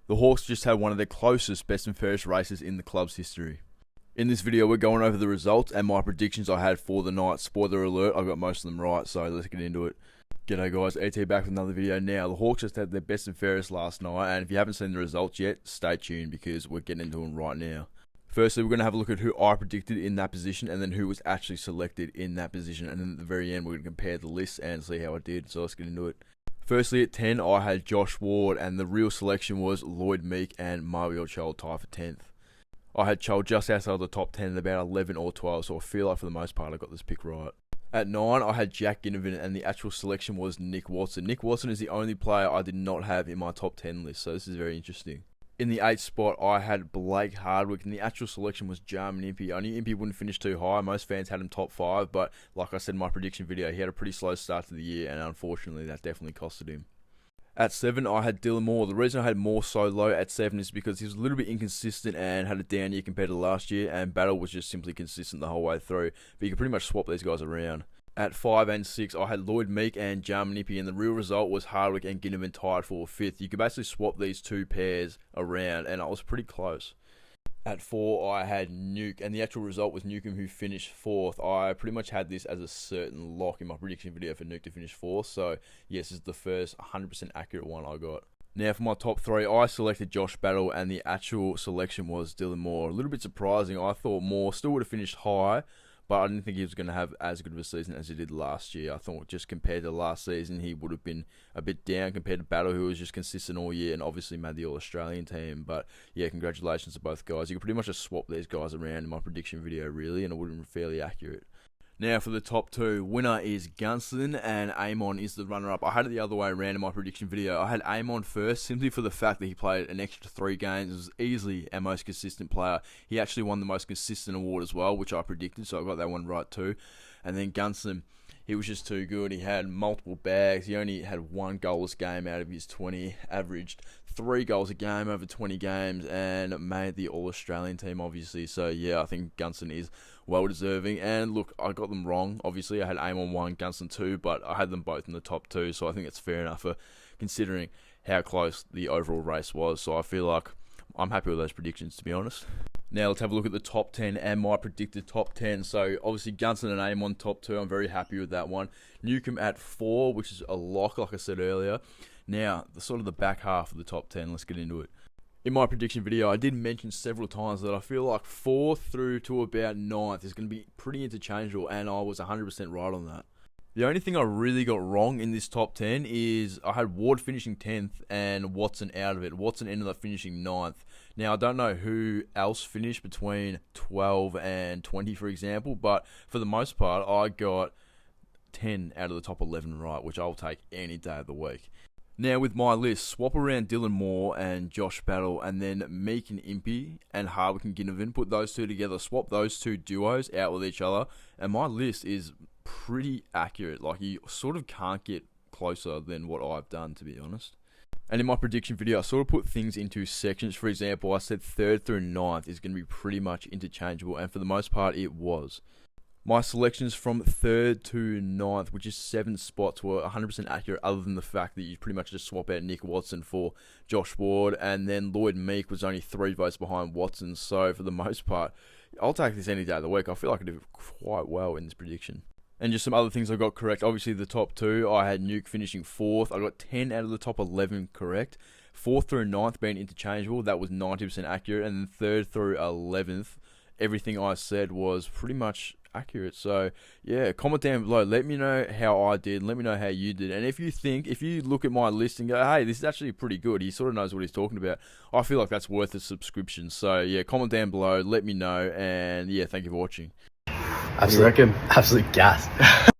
The Hawks just had one of their closest best and fairest races in the club's history. In this video, we're going over the results and my predictions I had for the night. Spoiler alert, I got most of them right, so let's get into it. G'day guys, AT back with another video now. The Hawks just had their best and fairest last night, and if you haven't seen the results yet, stay tuned because we're getting into them right now. Firstly, we're going to have a look at who I predicted in that position and then who was actually selected in that position. And then at the very end, we're going to compare the lists and see how I did. So let's get into it. Firstly, at 10, I had Josh Ward, and the real selection was Lloyd Meek and Mario Chol tied for 10th. I had Chol just outside the top 10 at about 11 or 12, so I feel like for the most part I got this pick right. At 9, I had Jack Ginnivan, and the actual selection was Nick Watson. Nick Watson is the only player I did not have in my top 10 list, so this is very interesting. In the 8th spot, I had Blake Hardwick, and the actual selection was Jarman Impey. I knew Impey wouldn't finish too high. Most fans had him top 5, but like I said in my prediction video, he had a pretty slow start to the year, and unfortunately, that definitely costed him. At 7, I had Dylan Moore. The reason I had Moore so low at 7 is because he was a little bit inconsistent and had a down year compared to last year, and Battle was just simply consistent the whole way through. But you can pretty much swap these guys around. At 5 and 6, I had Lloyd Meek and Jarman Impey, and the real result was Hardwick and Ginnivan tied for 5th. You could basically swap these two pairs around, and I was pretty close. At 4, I had Nuke, and the actual result was Newcomb, who finished 4th. I pretty much had this as a certain lock in my prediction video for Nuke to finish 4th, so yes, this is the first 100% accurate one I got. Now for my top 3, I selected Josh Battle, and the actual selection was Dylan Moore. A little bit surprising. I thought Moore still would have finished high, but I didn't think he was going to have as good of a season as he did last year. I thought just compared to last season, he would have been a bit down compared to Battle, who was just consistent all year and obviously made the All-Australian team. But yeah, congratulations to both guys. You could pretty much just swap these guys around in my prediction video, really, and it would have been fairly accurate. Now for the top 2, winner is Gunston and Amon is the runner-up. I had it the other way around in my prediction video. I had Amon first simply for the fact that he played an extra 3 games. It was easily our most consistent player. He actually won the most consistent award as well, which I predicted, so I got that one right too. And then Gunston, he was just too good. He had multiple bags. He only had 1 goalless game out of his 20, averaged 3 goals a game over 20 games, and made the All-Australian team, obviously. So yeah, I think Gunston is well deserving. And look, I got them wrong. Obviously, I had Amon 1, Gunston 2, but I had them both in the top 2, so I think it's fair enough for considering how close the overall race was. So I feel like I'm happy with those predictions, to be honest. Now let's have a look at the top 10 and my predicted top 10. So obviously Gunston and Amon top 2. I'm very happy with that one. Newcomb at 4, which is a lock, like I said earlier. Now, the back half of the top 10, let's get into it. In my prediction video, I did mention several times that I feel like 4th through to about 9th is going to be pretty interchangeable, and I was 100% right on that. The only thing I really got wrong in this top 10 is I had Ward finishing 10th and Watson out of it. Watson ended up finishing 9th. Now, I don't know who else finished between 12 and 20, for example, but for the most part, I got 10 out of the top 11 right, which I'll take any day of the week. Now with my list, swap around Dylan Moore and Josh Battle, and then Meek and Impey and Hardwick and Ginnivan. Put those two together, swap those two duos out with each other, and my list is pretty accurate. Like, you sort of can't get closer than what I've done, to be honest. And in my prediction video, I sort of put things into sections. For example, I said 3rd through 9th is going to be pretty much interchangeable, and for the most part, it was. My selections from 3rd to 9th, which is 7 spots, were 100% accurate, other than the fact that you pretty much just swap out Nick Watson for Josh Ward, and then Lloyd Meek was only 3 votes behind Watson. So for the most part, I'll take this any day of the week. I feel like I did quite well in this prediction. And just some other things I got correct. Obviously, the top 2, I had Nuke finishing 4th. I got 10 out of the top 11 correct. 4th through 9th being interchangeable, that was 90% accurate. And then 3rd through 11th, everything I said was pretty much accurate. So yeah, comment down below, let me know how I did, let me know how you did, and if you look at my list and go, hey, this is actually pretty good, he sort of knows what he's talking about, I feel like that's worth a subscription. So yeah, comment down below, let me know, and yeah, thank you for watching. Absolute gas.